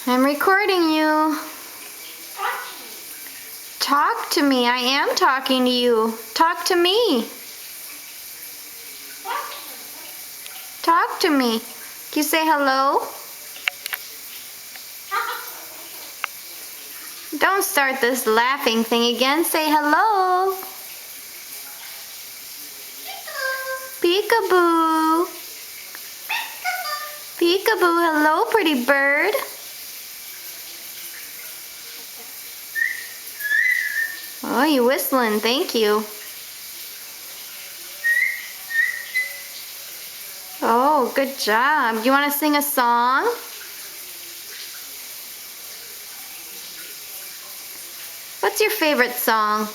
I'm recording you. Talk to me. I am talking to you. Talk to me. Talk to me. Can you say hello? Don't start this laughing thing again. Say hello. Peekaboo. Peekaboo. Hello, pretty bird. Oh, you whistling. Thank you. Oh, good job. You want to sing a song? What's your favorite song?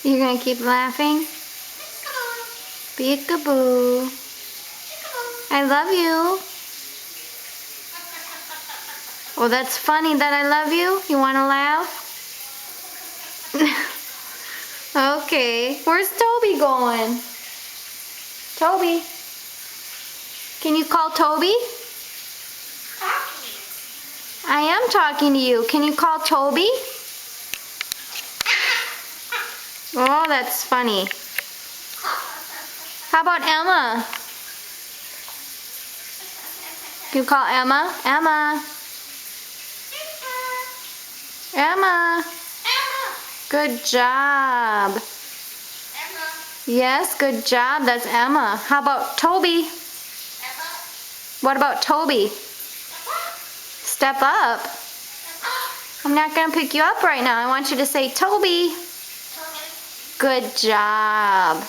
You're going to keep laughing? Peekaboo. I love you. Oh, that's funny that I love you. You want to laugh? Okay. Where's Toby going? Toby. Can you call Toby? I am talking to you. Can you call Toby? Oh, that's funny. How about Emma? Can you call Emma? Emma. Emma. Good job. Emma. Yes, good job. That's Emma. How about Toby? Emma. What about Toby? Step up. I'm not going to pick you up right now. I want you to say Toby. Good job.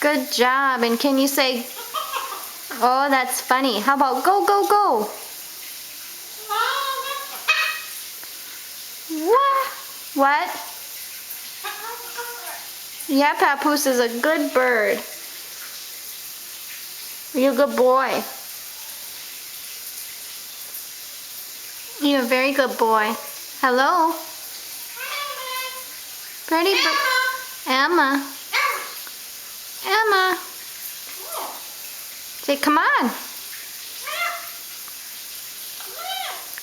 Good job. And can you say, oh, that's funny. How about go, go, go? What? Yeah, Papoose is a good bird. You're a good boy. You're a very good boy. Hello? Pretty bird. Emma. Emma. Say, come on.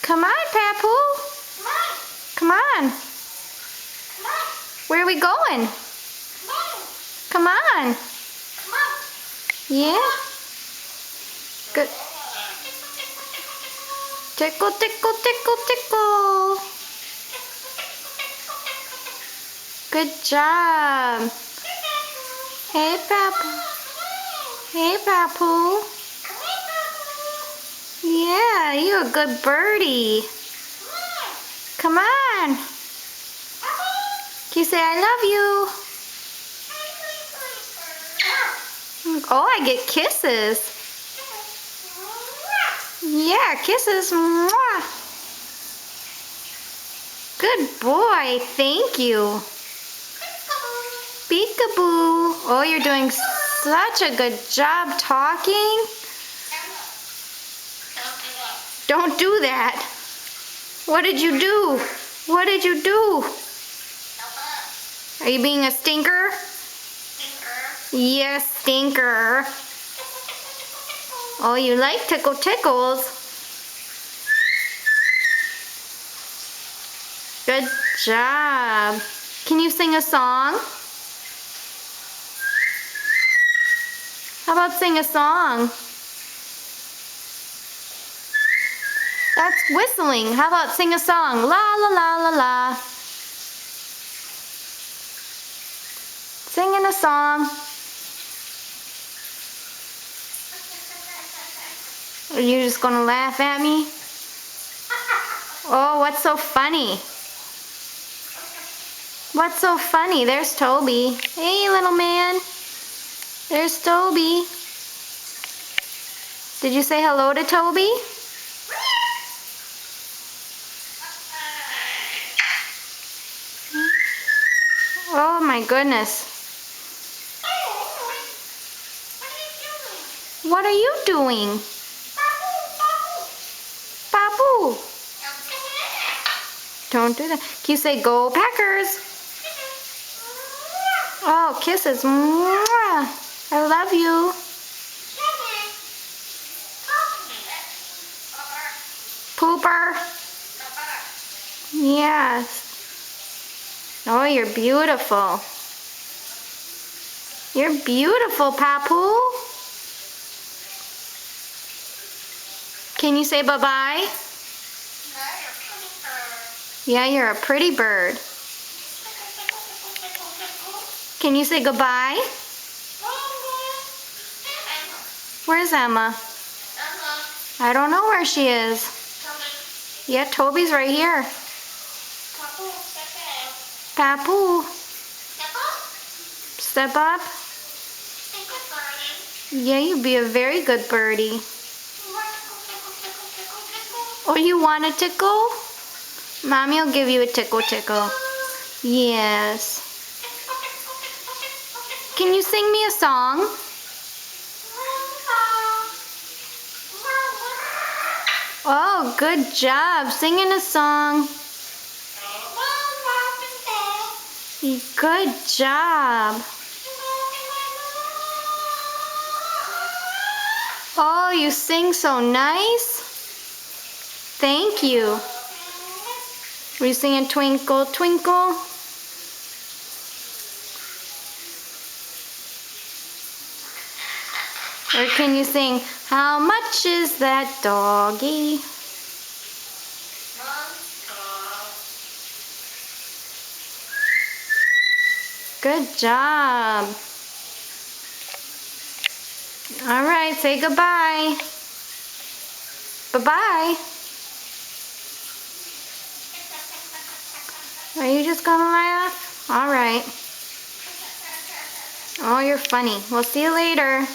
Come on, Papoose. Come on. Where are we going? Come on. Yeah? Good. Tickle, tickle, tickle, tickle. Good job. Hey, Papoose. Hey, Papoose. Yeah, you're a good birdie. Come on. Can you say I love you? Oh, I get kisses. Yeah, kisses. Mwah. Good boy. Thank you. Peekaboo. Oh, you're doing such a good job talking. Don't do that. What did you do? What did you do? Are you being a stinker? Yes, stinker. Oh, you like tickle tickles. Good job. Can you sing a song? How about sing a song? That's whistling. How about sing a song? La la la la la. Singing a song. Are you just gonna laugh at me? Oh, what's so funny? What's so funny? There's Toby. Hey, little man. There's Toby. Did you say hello to Toby? Oh my goodness. What are you doing? Papoose. Don't do that. Can you say go Packers? Oh, kisses. Mwah. I love love you. Pooper. Yes. Oh, you're beautiful. You're beautiful, Papoose. Can you say bye-bye? Yeah, you're a pretty bird. Can you say goodbye? Where's Emma? I don't know where she is. Yeah, Toby's right here. Papoose. Step up. Yeah, you'd be a very good birdie. Oh, you want a tickle? Mommy will give you a tickle tickle. Yes. Can you sing me a song? Oh, good job singing a song. Good job. Oh, you sing so nice. Thank you. Were you singing Twinkle, Twinkle? Or can you sing, how much is that doggy? Good job. All right, say goodbye. Bye-bye. Are you just gonna laugh? All right. Oh, you're funny. We'll see you later.